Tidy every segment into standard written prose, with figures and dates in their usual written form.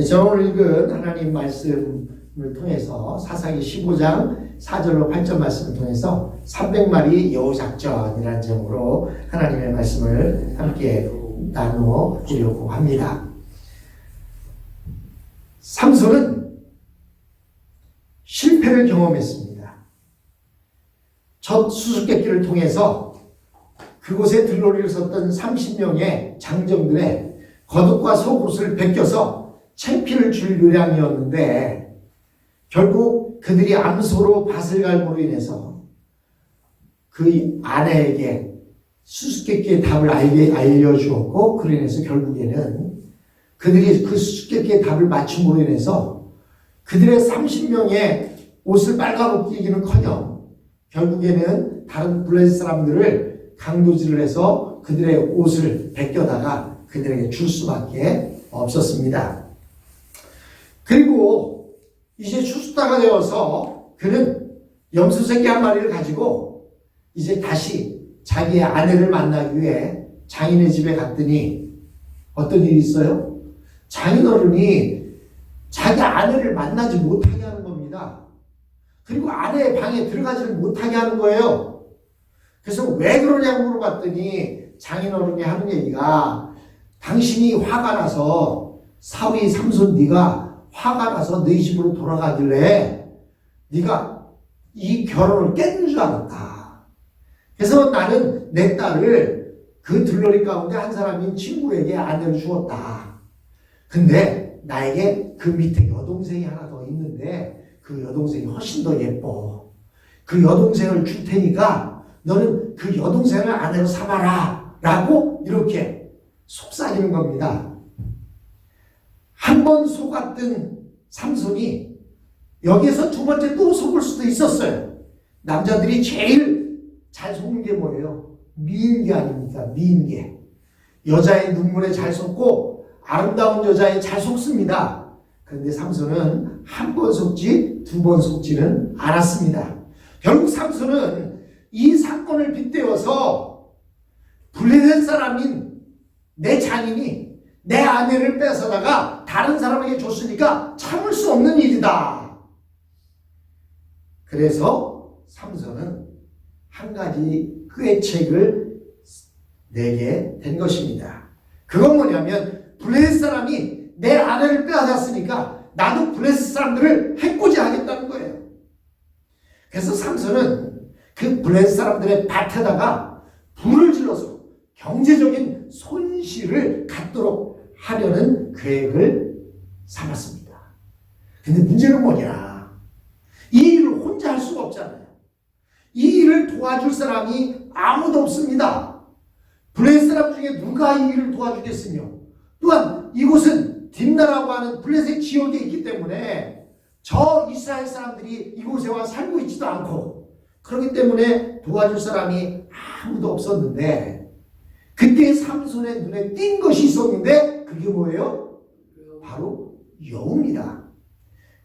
저 오늘 읽은 하나님 말씀을 통해서 사사기 15장 4절로 8절 말씀을 통해서 300마리 여우작전이라는 제목으로 하나님의 말씀을 함께 나누어 보려고 합니다. 삼손은 실패를 경험했습니다. 첫 수수께끼를 통해서 그곳에 들러리를 섰던 30명의 장정들의 겉옷과 속옷을 벗겨서 채피를 줄 요량이었는데 결국 그들이 암소로 밭을 갈므로 인해서 그 아내에게 수수께끼의 답을 알려주었고, 그로 인해서 결국에는 그들이 그 수수께끼의 답을 맞춤으로 인해서 그들의 30명의 옷을 빨가벗기기는커녕 결국에는 다른 블레셋 사람들을 강도질을 해서 그들의 옷을 벗겨다가 그들에게 줄 수밖에 없었습니다. 그리고 이제 추수다가 되어서 그는 염소새끼 한 마리를 가지고 이제 다시 자기의 아내를 만나기 위해 장인의 집에 갔더니 어떤 일이 있어요? 장인어른이 자기 아내를 만나지 못하게 하는 겁니다. 그리고 아내의 방에 들어가지를 못하게 하는 거예요. 그래서 왜 그러냐고 물어봤더니 장인어른이 하는 얘기가, 당신이 화가 나서 사위 삼손 네가 화가 나서 너희 집으로 돌아가길래 네가 이 결혼을 깼는 줄 알았다. 그래서 나는 내 딸을 그 들러리 가운데 한 사람인 친구에게 아내를 주었다. 근데 나에게 그 밑에 여동생이 하나 더 있는데 그 여동생이 훨씬 더 예뻐. 그 여동생을 줄 테니까 너는 그 여동생을 아내로 삼아라 라고 이렇게 속삭이는 겁니다. 한 번 속았던 삼손이 여기에서 두 번째 또 속을 수도 있었어요. 남자들이 제일 잘 속는 게 뭐예요? 미인계 아닙니까? 미인계. 여자의 눈물에 잘 속고 아름다운 여자에 잘 속습니다. 그런데 삼손은 한 번 속지 두 번 속지는 않았습니다. 결국 삼손은 이 사건을 빗대어서 블레셋 사람인 내 장인이 내 아내를 뺏어다가 다른 사람에게 줬으니까 참을 수 없는 일이다. 그래서 삼손은 한 가지 꾀책을 내게 된 것입니다. 그건 뭐냐면, 블레셋 사람이 내 아내를 빼앗았으니까 나도 블레셋 사람들을 해코지 하겠다는 거예요. 그래서 삼손은 그 블레셋 사람들의 밭에다가 불을 질러서 경제적인 손실을 갖도록 하려는 계획을 삼았습니다. 근데 문제는 뭐냐? 이 일을 혼자 할 수가 없잖아요. 이 일을 도와줄 사람이 아무도 없습니다. 블레셋 사람 중에 누가 이 일을 도와주겠으며, 또한 이곳은 딥나라고 하는 블레셋 지역에 있기 때문에 저 이스라엘 사람들이 이곳에 와 살고 있지도 않고, 그렇기 때문에 도와줄 사람이 아무도 없었는데, 그때 삼손의 눈에 띈 것이 있었는데 그게 뭐예요? 바로 여우입니다.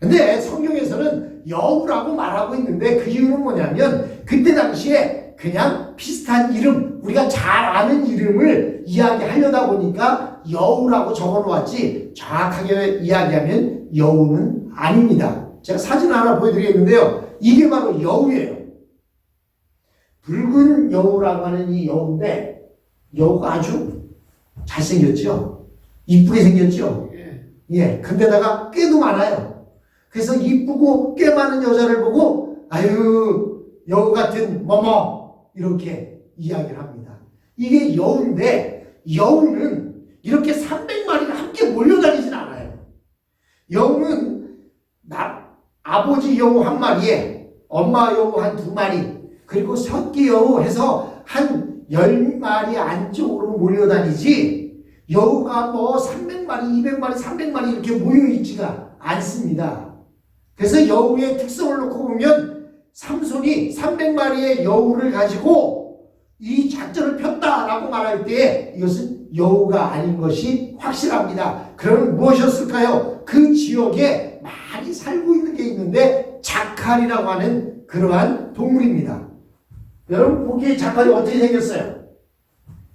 근데 성경에서는 여우라고 말하고 있는데 그 이유는 뭐냐면, 그때 당시에 그냥 비슷한 이름, 우리가 잘 아는 이름을 이야기하려다 보니까 여우라고 적어놓았지, 정확하게 이야기하면 여우는 아닙니다. 제가 사진 하나 보여드리겠는데요. 이게 바로 여우예요. 붉은 여우라고 하는 이 여우인데, 여우가 아주 잘생겼죠? 이쁘게 생겼죠? 예. 근데다가 꾀도 많아요. 그래서 이쁘고 꽤 많은 여자를 보고, 아유, 여우 같은 뭐뭐, 이렇게 이야기를 합니다. 이게 여우인데, 여우는 이렇게 300마리가 함께 몰려다니진 않아요. 여우는 아버지 여우 한 마리에 엄마 여우 한 2마리, 그리고 새끼 여우 해서 한 10마리 안쪽으로 몰려다니지, 여우가 뭐 300마리, 200마리, 300마리 이렇게 모여있지가 않습니다. 그래서 여우의 특성을 놓고 보면 삼손이 300마리의 여우를 가지고 이 작전을 폈다라고 말할 때 이것은 여우가 아닌 것이 확실합니다. 그러면 무엇이었을까요? 그 지역에 많이 살고 있는 게 있는데 자칼이라고 하는 그러한 동물입니다. 여러분 보기에 자칼이 어떻게 생겼어요?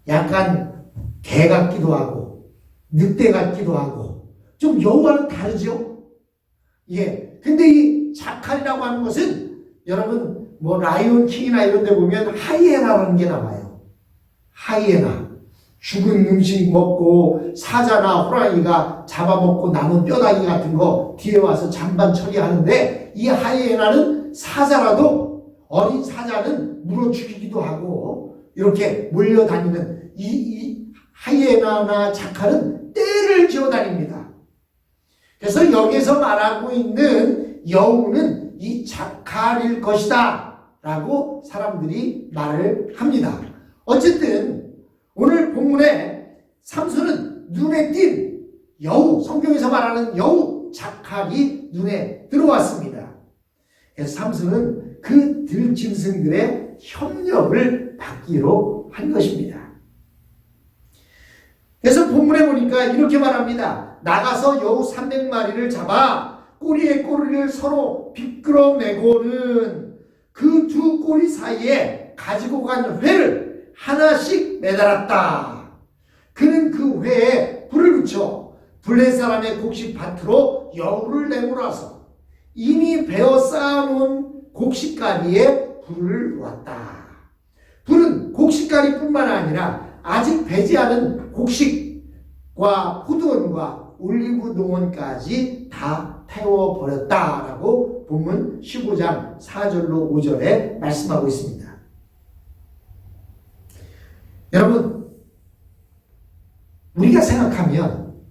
약간 개 같기도 하고 늑대 같기도 하고 좀 여우와는 다르죠? 예. 근데 이 자칼이라고 하는 것은 여러분 뭐 라이온 킹이나 이런 데 보면 하이에나라는 게 나와요. 하이에나. 죽은 음식 먹고 사자나 호랑이가 잡아먹고 남은 뼈다귀 같은 거 뒤에 와서 잔반 처리하는데 이 하이에나는 사자라도 어린 사자는 물어 죽이기도 하고 이렇게 몰려다니는 이 하이에나나 자칼은 떼를 지어다닙니다. 그래서 여기서 말하고 있는 여우는 이 자칼일 것이다 라고 사람들이 말을 합니다. 어쨌든 오늘 본문에 삼손은 눈에 띈 여우, 성경에서 말하는 여우, 자칼이 눈에 들어왔습니다. 그래서 삼손은 그 들짐승들의 협력을 받기로 한 것입니다. 그래서 본문에 보니까 이렇게 말합니다. 나가서 여우 300마리를 잡아 꼬리에 꼬리를 서로 비끄러매고는 그 두 꼬리 사이에 가지고 간 회를 하나씩 매달았다. 그는 그 회에 불을 붙여 블레 사람의 곡식 밭으로 여우를 내몰아서 이미 베어 쌓아놓은 곡식가리에 불을 놓았다. 불은 곡식가리뿐만 아니라 아직 배지 않은 곡식과 포도원과 올리브 농원까지 다 태워버렸다라고 본문 15장 4절로 5절에 말씀하고 있습니다. 여러분, 우리가 생각하면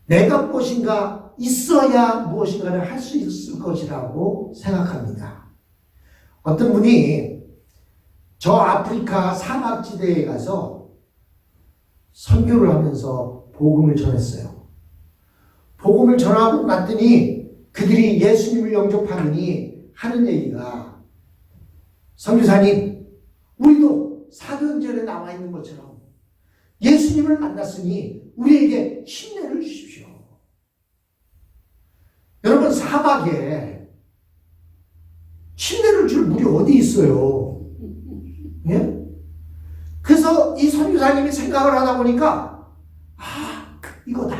내가 무엇인가 있어야 무엇인가를 할 수 있을 것이라고 생각합니다. 어떤 분이 저 아프리카 사막지대에 가서 선교를 하면서 복음을 전했어요. 복음을 전하고 났더니 그들이 예수님을 영접하더니 하는 얘기가 선교사님, 우리도 사도행전에 나와 있는 것처럼 예수님을 만났으니 우리에게 힘내를 주십시오. 여러분, 사막에 힘내를 줄 물이 어디 있어요? 예? 그래서 이 선교사님이 생각을 하다 보니까 이거다.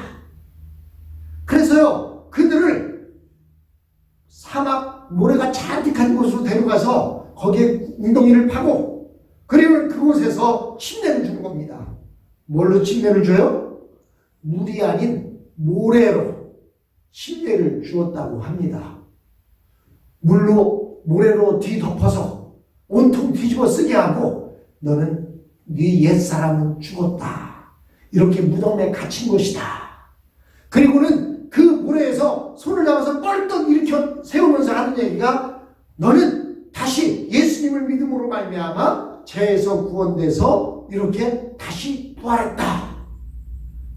그래서요, 그들을 사막 모래가 잔뜩한 곳으로 데려가서 거기에 웅덩이를 파고 그리고 그곳에서 침례를 주는 겁니다. 뭘로 침례를 줘요? 물이 아닌 모래로 침례를 주었다고 합니다. 모래로 뒤덮어서 온통 뒤집어 쓰게 하고 너는 네 옛사람은 죽었다. 이렇게 무덤에 갇힌 것이다. 그리고는 그 모래에서 손을 잡아서 뻘떡 일으켜 세우면서 하는 얘기가 너는 다시 예수님을 믿음으로 말미암아 죄에서 구원돼서 이렇게 다시 부활했다.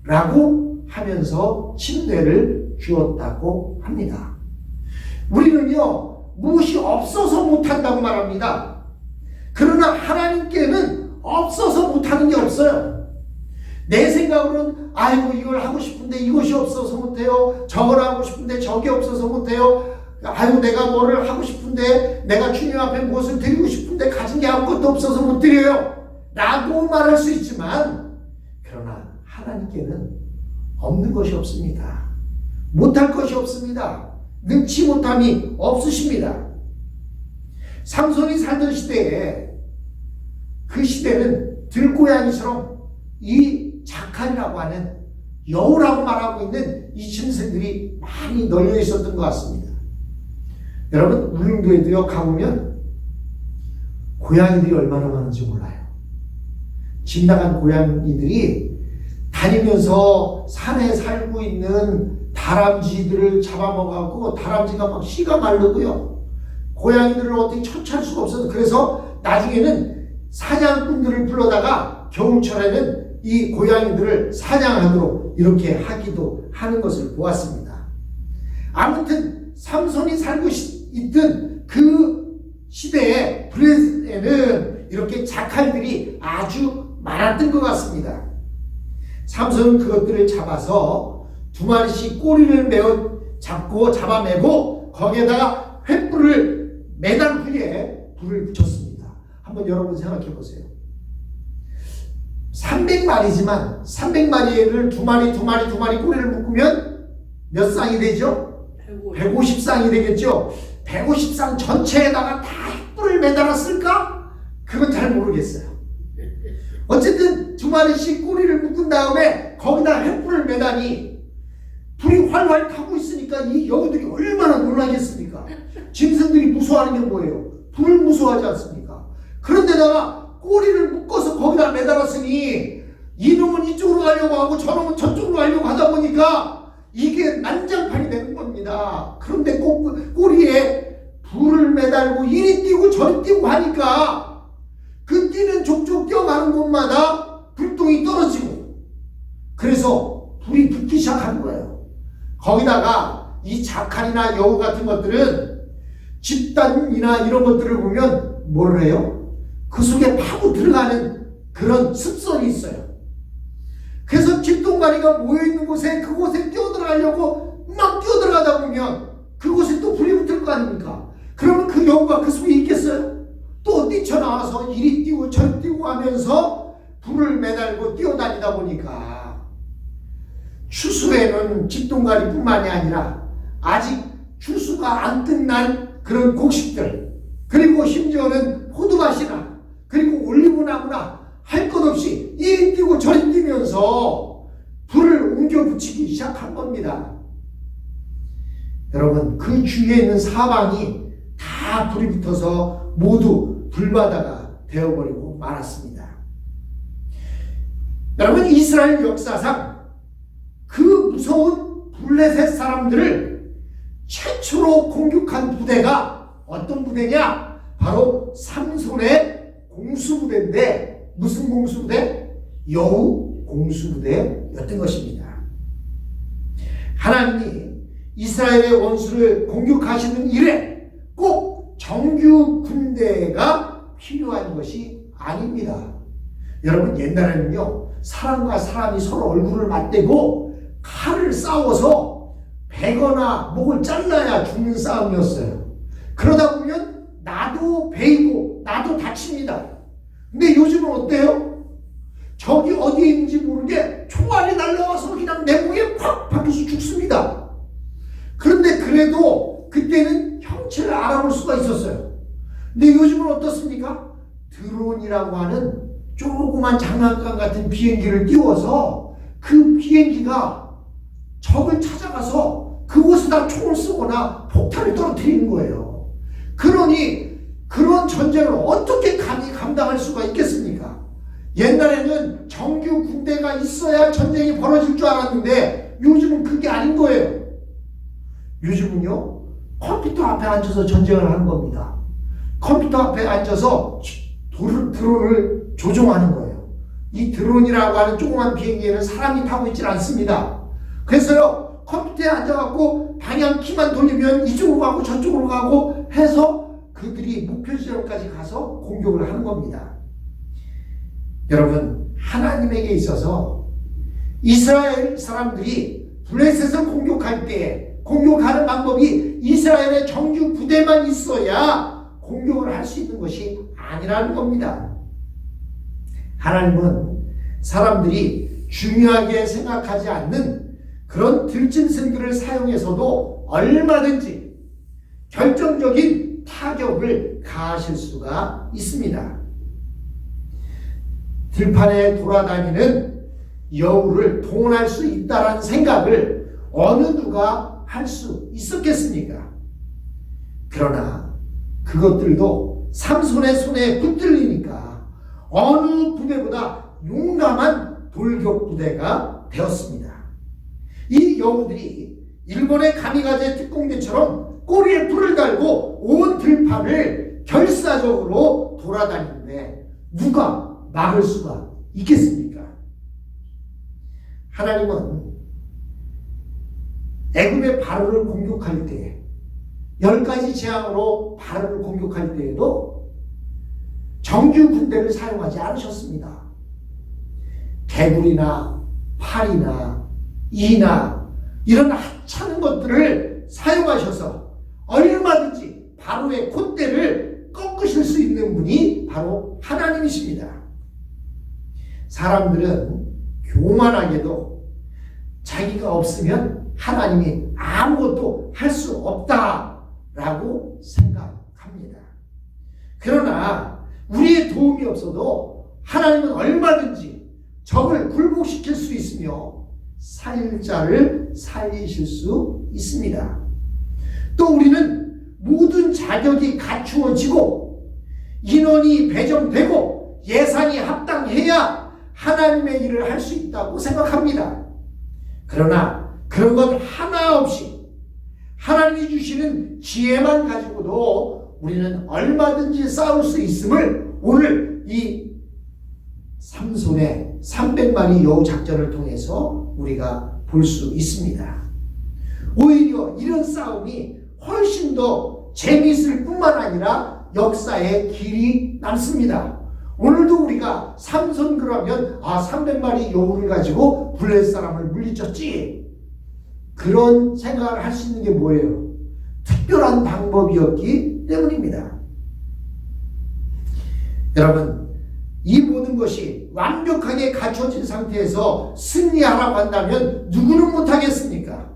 라고 하면서 침례를 주었다고 합니다. 우리는요, 무엇이 없어서 못한다고 말합니다. 그러나 하나님께는 없어서 못하는 게 없어요. 내 생각으로는 아이고 이걸 하고 싶은데 이것이 없어서 못해요. 저걸 하고 싶은데 저게 없어서 못해요. 아이고 내가 뭐를 하고 싶은데 내가 주님 앞에 무엇을 드리고 싶은데 가진 게 아무것도 없어서 못 드려요. 라고 말할 수 있지만 그러나 하나님께는 없는 것이 없습니다. 못할 것이 없습니다. 능치 못함이 없으십니다. 삼손이 살던 시대에 그 시대는 들고양이처럼 이 자칼이라고 하는 여우라고 말하고 있는 이 짐승들이 많이 널려 있었던 것 같습니다. 여러분, 울릉도에도요 가보면 고양이들이 얼마나 많은지 몰라요. 집 나간 고양이들이 다니면서 산에 살고 있는 다람쥐들을 잡아먹어갖고 다람쥐가 막 씨가 마르고요. 고양이들을 어떻게 처치할 수가 없어서 그래서 나중에는 사냥꾼들을 불러다가 겨울철에는 이 고양이들을 사냥하도록 이렇게 하기도 하는 것을 보았습니다. 아무튼 삼손이 살고 있던 그 시대에 블레셋에는 이렇게 자칼들이 아주 많았던 것 같습니다. 삼손은 그것들을 잡아서 두 마리씩 꼬리를 잡아매고 거기에다가 횃불을 매단 후에 불을 붙였습니다. 한번 여러분 생각해 보세요. 300마리지만 300마리를 두 마리 꼬리를 묶으면 몇 쌍이 되죠? 150쌍이 되겠죠? 150쌍 전체에다가 다 횃불을 매달았을까? 그건 잘 모르겠어요. 어쨌든 두 마리씩 꼬리를 묶은 다음에 거기다 횃불을 매다니 불이 활활 타고 있으니까 이 여우들이 얼마나 놀라겠습니까? 짐승들이 무서워하는 게 뭐예요? 불을 무서워하지 않습니까? 그런데다가 꼬리를 묶어서 거기다 매달았으니 이놈은 이쪽으로 가려고 하고 저놈은 저쪽으로 가려고 하다 보니까 이게 난장판이 되는 겁니다. 그런데 꼬리에 불을 매달고 이리 뛰고 저리 뛰고 하니까 그 뛰는 족족 뛰어가는 곳마다 불똥이 떨어지고 그래서 불이 붙기 시작하는 거예요. 거기다가 이 자칼이나 여우 같은 것들은 집단이나 이런 것들을 보면 뭘 해요? 그 속에 파고 들어가는 그런 습성이 있어요. 그래서 집동가리가 모여있는 곳에 그곳에 뛰어들어가려고 막 뛰어들어가다 보면 그곳에 또 불이 붙을 거 아닙니까? 그러면 그 여우가 그 속에 있겠어요? 또 뛰쳐나와서 이리 뛰고 저리 뛰고 하면서 불을 매달고 뛰어다니다 보니까 추수에는 집동가리뿐만이 아니라 아직 추수가 안 끝난 그런 곡식들 그리고 심지어는 포도밭이나 그리고 올리브나무나 할 것 없이 이리 뛰고 저리 뛰면서 불을 옮겨 붙이기 시작한 겁니다. 여러분 그 주위에 있는 사방이 다 불이 붙어서 모두 불바다가 되어버리고 말았습니다. 여러분 이스라엘 역사상 그 무서운 블레셋 사람들을 최초로 공격한 부대가 어떤 부대냐? 바로 삼손의 공수부대인데 무슨 공수부대? 여우 공수부대였던 것입니다. 하나님이 이스라엘의 원수를 공격하시는 일에 꼭 정규 군대가 필요한 것이 아닙니다. 여러분 옛날에는요 사람과 사람이 서로 얼굴을 맞대고 칼을 싸워서 베거나 목을 잘라야 죽는 싸움이었어요. 그러다 보면 나도 베이고 나도 다칩니다. 근데 요즘은 어때요? 적이 어디에 있는지 모르게 총알이 날라와서 그냥 내 목에 콱 박혀서 죽습니다. 그런데 그래도 그때는 형체를 알아볼 수가 있었어요. 근데 요즘은 어떻습니까? 드론이라고 하는 조그만 장난감 같은 비행기를 띄워서 그 비행기가 적을 찾아가서 그곳에다 총을 쏘거나 폭탄을 떨어뜨리는 거예요. 그러니 그런 전쟁을 어떻게 감히 감당할 수가 있겠습니까? 옛날에는 정규 군대가 있어야 전쟁이 벌어질 줄 알았는데 요즘은 그게 아닌 거예요. 요즘은요 컴퓨터 앞에 앉아서 전쟁을 하는 겁니다. 컴퓨터 앞에 앉아서 드론을 조종하는 거예요. 이 드론이라고 하는 조그만 비행기에는 사람이 타고 있질 않습니다. 그래서요 컴퓨터에 앉아갖고 방향 키만 돌리면 이쪽으로 가고 저쪽으로 가고 해서 그들이 목표 지점까지 가서 공격을 하는 겁니다. 여러분 하나님에게 있어서 이스라엘 사람들이 블레셋을 공격할 때 공격하는 방법이 이스라엘의 정규 부대만 있어야 공격을 할 수 있는 것이 아니라는 겁니다. 하나님은 사람들이 중요하게 생각하지 않는 그런 들짐승들을 사용해서도 얼마든지 결정적인 타격을 가하실 수가 있습니다. 들판에 돌아다니는 여우를 동원할 수 있다는 생각을 어느 누가 할 수 있었겠습니까? 그러나 그것들도 삼손의 손에 붙들리니까 어느 부대보다 용감한 돌격 부대가 되었습니다. 이 여우들이 일본의 가미가제 특공대처럼 꼬리에 불을 달고 온 들판을 결사적으로 돌아다니는데 누가 막을 수가 있겠습니까? 하나님은 애굽의 바로를 공격할 때 10가지 재앙으로 바로를 공격할 때에도 정규 군대를 사용하지 않으셨습니다. 개구리나 팔이나 이나 이런 하찮은 것들을 사용하셔서 얼마든지 바로의 콧대를 꺾으실 수 있는 분이 바로 하나님이십니다. 사람들은 교만하게도 자기가 없으면 하나님이 아무것도 할 수 없다라고 생각합니다. 그러나 우리의 도움이 없어도 하나님은 얼마든지 적을 굴복시킬 수 있으며 살릴 자를 살리실 수 있습니다. 또 우리는 모든 자격이 갖추어지고 인원이 배정되고 예산이 합당해야 하나님의 일을 할 수 있다고 생각합니다. 그러나 그런 것 하나 없이 하나님이 주시는 지혜만 가지고도 우리는 얼마든지 싸울 수 있음을 오늘 이 삼손의 300마리 여우 작전을 통해서 우리가 볼 수 있습니다. 오히려 이런 싸움이 훨씬 더 재미있을 뿐만 아니라 역사의 길이 남습니다. 오늘도 우리가 삼손 그러면 300마리 여우를 가지고 블레셋 사람을 물리쳤지, 그런 생각을 할 수 있는 게 뭐예요? 특별한 방법이었기 때문입니다. 여러분, 이 모든 것이 완벽하게 갖춰진 상태에서 승리하라고 한다면 누구는 못하겠습니까?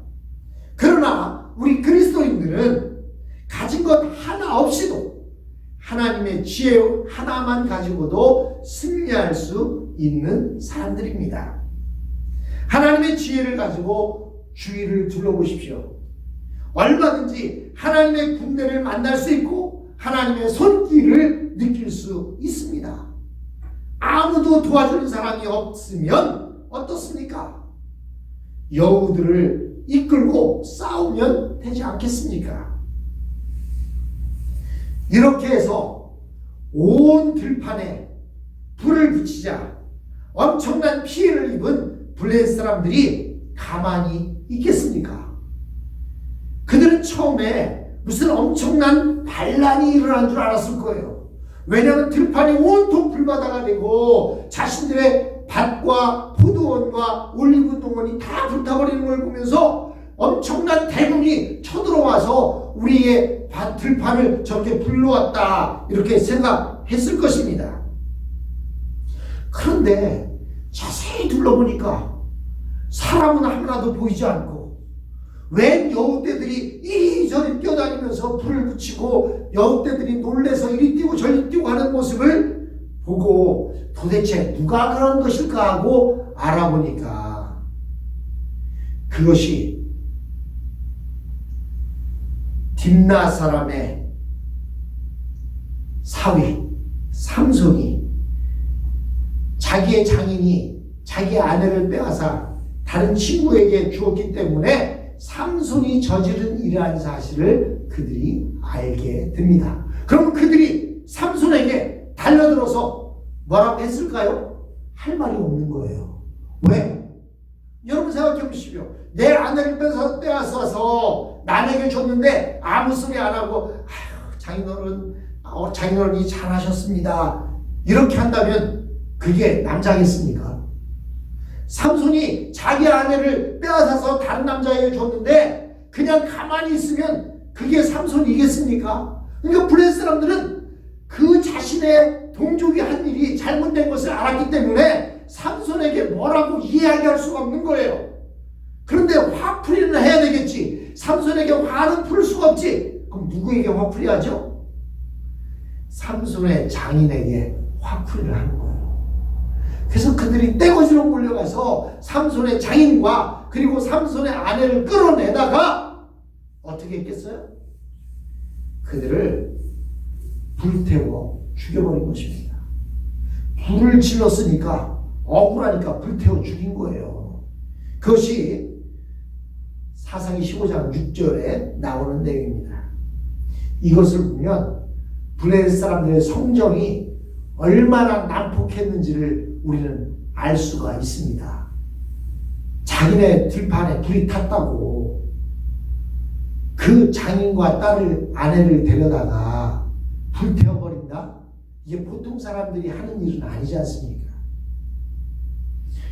그러나 우리 그리스도인들은 가진 것 하나 없이도 하나님의 지혜 하나만 가지고도 승리할 수 있는 사람들입니다. 하나님의 지혜를 가지고 주위를 둘러보십시오. 얼마든지 하나님의 군대를 만날 수 있고 하나님의 손길을 느낄 수 있습니다. 아무도 도와주는 사람이 없으면 어떻습니까? 여우들을 이끌고 싸우면 되지 않겠습니까? 이렇게 해서 온 들판에 불을 붙이자 엄청난 피해를 입은 블레셋 사람들이 가만히 있겠습니까? 그들은 처음에 무슨 엄청난 반란이 일어난 줄 알았을 거예요. 왜냐하면 들판이 온통 불바다가 되고 자신들의 밭과 포도원과 올리브 농원이 다 불타버리는 걸 보면서 엄청난 대군이 쳐들어와서 우리의 들판을 저렇게 불러왔다, 이렇게 생각했을 것입니다. 그런데 자세히 둘러보니까 사람은 하나도 보이지 않고 웬 여우떼들이 이리저리 뛰어다니면서 불을 붙이고 여우떼들이 놀래서 이리 뛰고 저리 뛰고 하는 모습을 보고 도대체 누가 그런 것일까 하고 알아보니까 그것이 딥나 사람의 사위 삼손이 자기의 장인이 자기의 아내를 빼앗아 다른 친구에게 주었기 때문에 삼손이 저지른 이러한 사실을 그들이 알게 됩니다. 그럼 그들이 삼손에게 달려들어서 뭐라고 했을까요? 할 말이 없는 거예요. 왜? 여러분 생각해 보십시오. 내 아내를 빼앗아서 남에게 줬는데 아무 소리 안 하고 장인어른이 잘하셨습니다, 이렇게 한다면 그게 남자겠습니까? 삼손이 자기 아내를 빼앗아서 다른 남자에게 줬는데 그냥 가만히 있으면 그게 삼손이겠습니까? 그러니까 블레셋 사람들은 그 자신의 동족이 한 일이 잘못된 것을 알았기 때문에 삼손에게 뭐라고 이야기할 수가 없는 거예요. 그런데 화풀이는 해야 되겠지. 삼손에게 화는 풀 수가 없지. 그럼 누구에게 화풀이하죠? 삼손의 장인에게 화풀이를 하는 거예요. 그래서 그들이 떼거지로 몰려가서 삼손의 장인과 그리고 삼손의 아내를 끌어내다가 어떻게 했겠어요? 그들을 불태워 죽여버린 것입니다. 불을 질렀으니까 억울하니까 불태워 죽인 거예요. 그것이 사사기 15장 6절에 나오는 내용입니다. 이것을 보면 블레셋 사람들의 성정이 얼마나 난폭했는지를 우리는 알 수가 있습니다. 자기네 들판에 불이 탔다고 그 장인과 아내를 데려다가 불태워버린다? 이게 보통 사람들이 하는 일은 아니지 않습니까?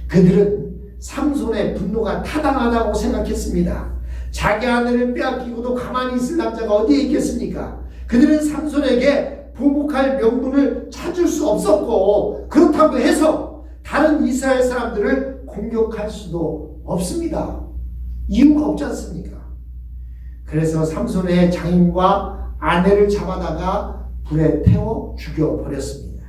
그들은 삼손의 분노가 타당하다고 생각했습니다. 자기 아내를 빼앗기고도 가만히 있을 남자가 어디에 있겠습니까? 그들은 삼손에게 보복할 명분을 찾을 수 없었고, 그렇다고 해서 다른 이스라엘 사람들을 공격할 수도 없습니다. 이유가 없지 않습니까? 그래서 삼손의 장인과 아내를 잡아다가 불에 태워 죽여버렸습니다.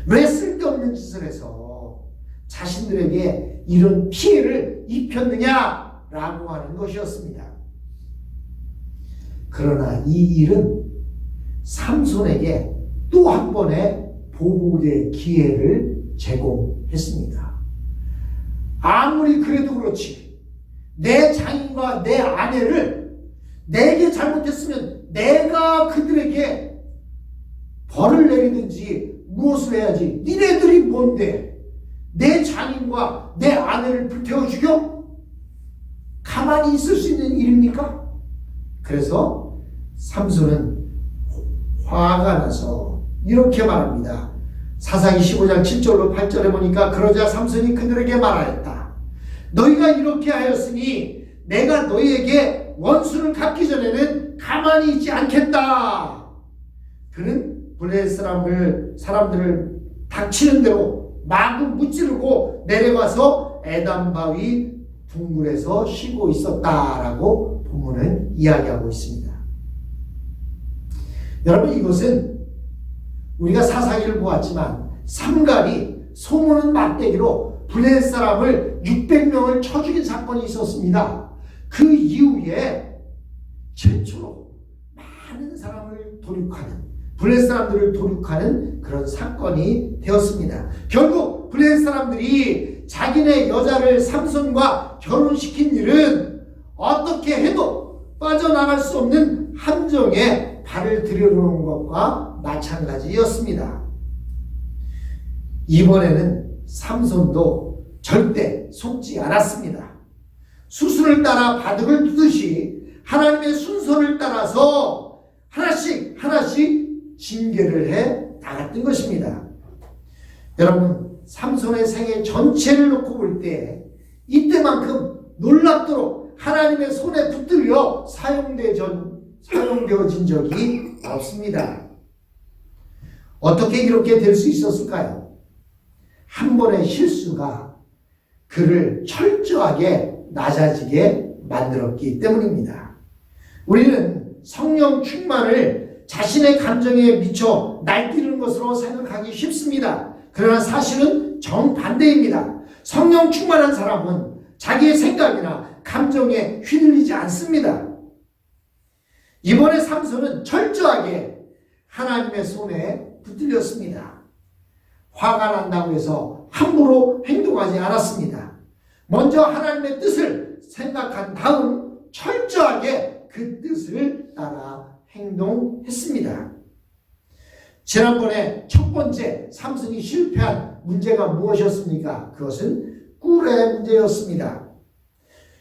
왜 쓸데없는 짓을 해서 자신들에게 이런 피해를 입혔느냐라고 하는 것이었습니다. 그러나 이 일은 삼손에게 또 한 번의 보복의 기회를 제공했습니다. 아무리 그래도 그렇지, 내 장인과 내 아내를 내게 잘못했으면 내가 그들에게 벌을 내리든지 무엇을 해야지. 니네들이 뭔데 내 장인과 내 아내를 불태워 죽여? 가만히 있을 수 있는 일입니까? 그래서 삼손은 화가 나서 이렇게 말합니다. 사사기 15장 7절로 8절에 보니까 그러자 삼손이 그들에게 말하였다. 너희가 이렇게 하였으니 내가 너희에게 원수를 갚기 전에는 가만히 있지 않겠다. 그는 블레셋 사람들을 닥치는 대로 마구 무찌르고 내려가서 에담 바위 둥굴에서 쉬고 있었다라고 본문은 이야기하고 있습니다. 여러분, 이것은 우리가 사사기를 보았지만 삼갈이 소모는 막대기로 블레셋 사람을 600명을 쳐 죽인 사건이 있었습니다. 그 이후에 최초로 많은 사람을 도륙하는, 블레셋 사람들을 도륙하는 그런 사건이 되었습니다. 결국 블레셋 사람들이 자기네 여자를 삼손과 결혼시킨 일은 어떻게 해도 빠져나갈 수 없는 함정에 발을 들여놓은 것과 마찬가지였습니다. 이번에는 삼손도 절대 속지 않았습니다. 수순을 따라 바둑을 두듯이 하나님의 순서를 따라서 하나씩 징계를 해 나갔던 것입니다. 여러분, 삼손의 생애 전체를 놓고 볼 때 이때만큼 놀랍도록 하나님의 손에 붙들려 사용되어진 적이 없습니다. 어떻게 이렇게 될 수 있었을까요? 한 번의 실수가 그를 철저하게 낮아지게 만들었기 때문입니다. 우리는 성령 충만을 자신의 감정에 미쳐 날뛰는 것으로 생각하기 쉽습니다. 그러나 사실은 정반대입니다. 성령 충만한 사람은 자기의 생각이나 감정에 휘둘리지 않습니다. 이번에 삼손은 철저하게 하나님의 손에 붙들렸습니다. 화가 난다고 해서 함부로 행동하지 않았습니다. 먼저 하나님의 뜻을 생각한 다음 철저하게 그 뜻을 따라 행동했습니다. 지난번에 첫 번째 삼손이 실패한 문제가 무엇이었습니까? 그것은 꿀의 문제였습니다.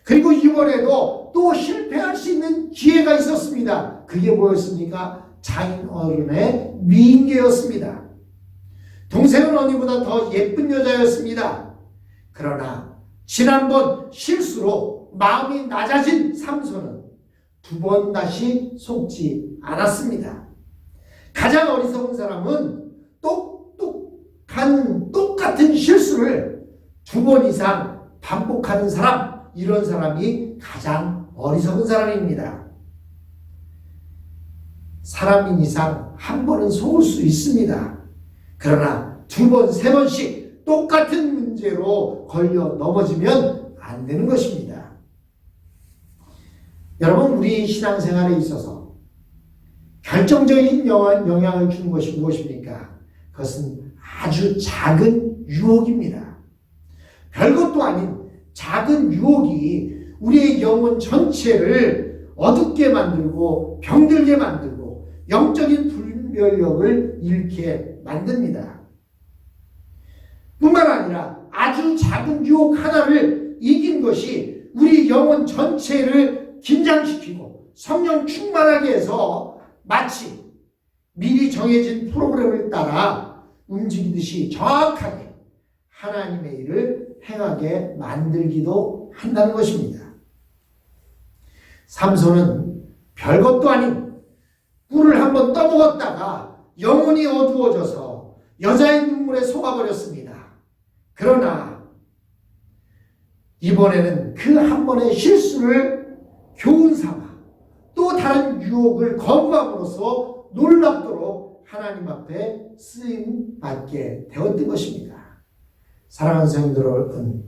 그리고 이번에도 또 실패할 수 있는 기회가 있었습니다. 그게 뭐였습니까? 장인 어른의 미인계였습니다. 동생은 언니보다 더 예쁜 여자였습니다. 그러나 지난번 실수로 마음이 낮아진 삼손은 두 번 다시 속지 않았습니다. 가장 어리석은 사람은 똑같은 실수를 두 번 이상 반복하는 사람, 이런 사람이 가장 어리석은 사람입니다. 사람인 이상 한 번은 속을 수 있습니다. 그러나 두 번, 세 번씩 똑같은 문제로 걸려 넘어지면 안 되는 것입니다. 여러분, 우리 신앙생활에 있어서 결정적인 영향을 주는 것이 무엇입니까? 그것은 아주 작은 유혹입니다. 별것도 아닌 작은 유혹이 우리의 영혼 전체를 어둡게 만들고 병들게 만들고 영적인 분별력을 잃게 만듭니다. 뿐만 아니라 아주 작은 유혹 하나를 이긴 것이 우리 영혼 전체를 긴장시키고 성령 충만하게 해서 마치 미리 정해진 프로그램을 따라 움직이듯이 정확하게 하나님의 일을 행하게 만들기도 한다는 것입니다. 삼손은 별것도 아닌 꿀을 한번 떠먹었다가 영혼이 어두워져서 여자의 눈물에 속아버렸습니다. 그러나 이번에는 그 한 번의 실수를 교훈 삼아 또 다른 유혹을 거부함으로써 놀랍도록 하나님 앞에 쓰임 받게 되었던 것입니다. 사랑하는 성도들 여러분,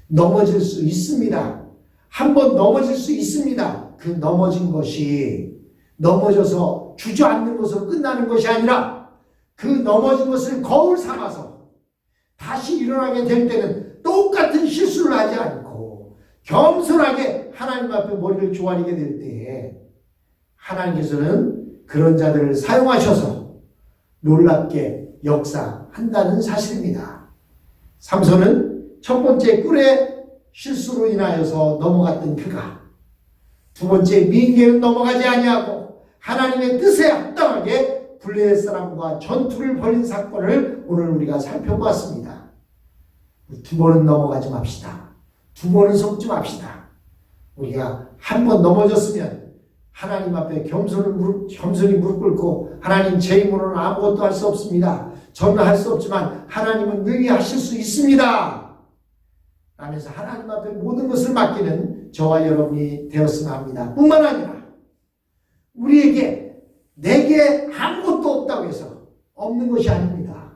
넘어질 수 있습니다. 한 번 넘어질 수 있습니다. 그 넘어진 것이 넘어져서 주저앉는 것으로 끝나는 것이 아니라 그 넘어진 것을 거울 삼아서 다시 일어나게 될 때는 똑같은 실수를 하지 않고 겸손하게 하나님 앞에 머리를 조아리게 될 때에 하나님께서는 그런 자들을 사용하셔서 놀랍게 역사한다는 사실입니다. 삼손은 첫 번째 꿀의 실수로 인하여서 넘어갔던 그가 두 번째 민계는 넘어가지 아니하고 하나님의 뜻에 합당하게 블레셋 사람과 전투를 벌인 사건을 오늘 우리가 살펴보았습니다. 두 번은 넘어가지 맙시다. 두 번은 속지 맙시다. 우리가 한 번 넘어졌으면 하나님 앞에 겸손히 무릎 꿇고 하나님 제 힘으로는 아무것도 할 수 없습니다. 저는 할 수 없지만 하나님은 능히 하실 수 있습니다. 라면서 하나님 앞에 모든 것을 맡기는 저와 여러분이 되었으면 합니다. 뿐만 아니라 우리에게 내게 아무것도 없다고 해서 없는 것이 아닙니다.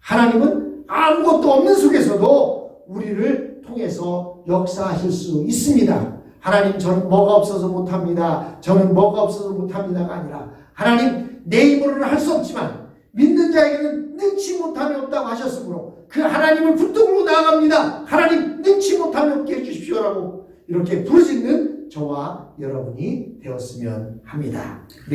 하나님은 아무것도 없는 속에서도 우리를 통해서 역사하실 수 있습니다. 하나님 저는 뭐가 없어서 못합니다. 저는 뭐가 없어서 못합니다가 아니라 하나님 내 힘으로는 할 수 없지만 믿는 자에게는 능치 못함이 없다고 하셨으므로 그 하나님을 붙들고 나아갑니다. 하나님 능치 못함이 없게 해주십시오라고 이렇게 부르짖는 저와 여러분이 되었으면 합니다.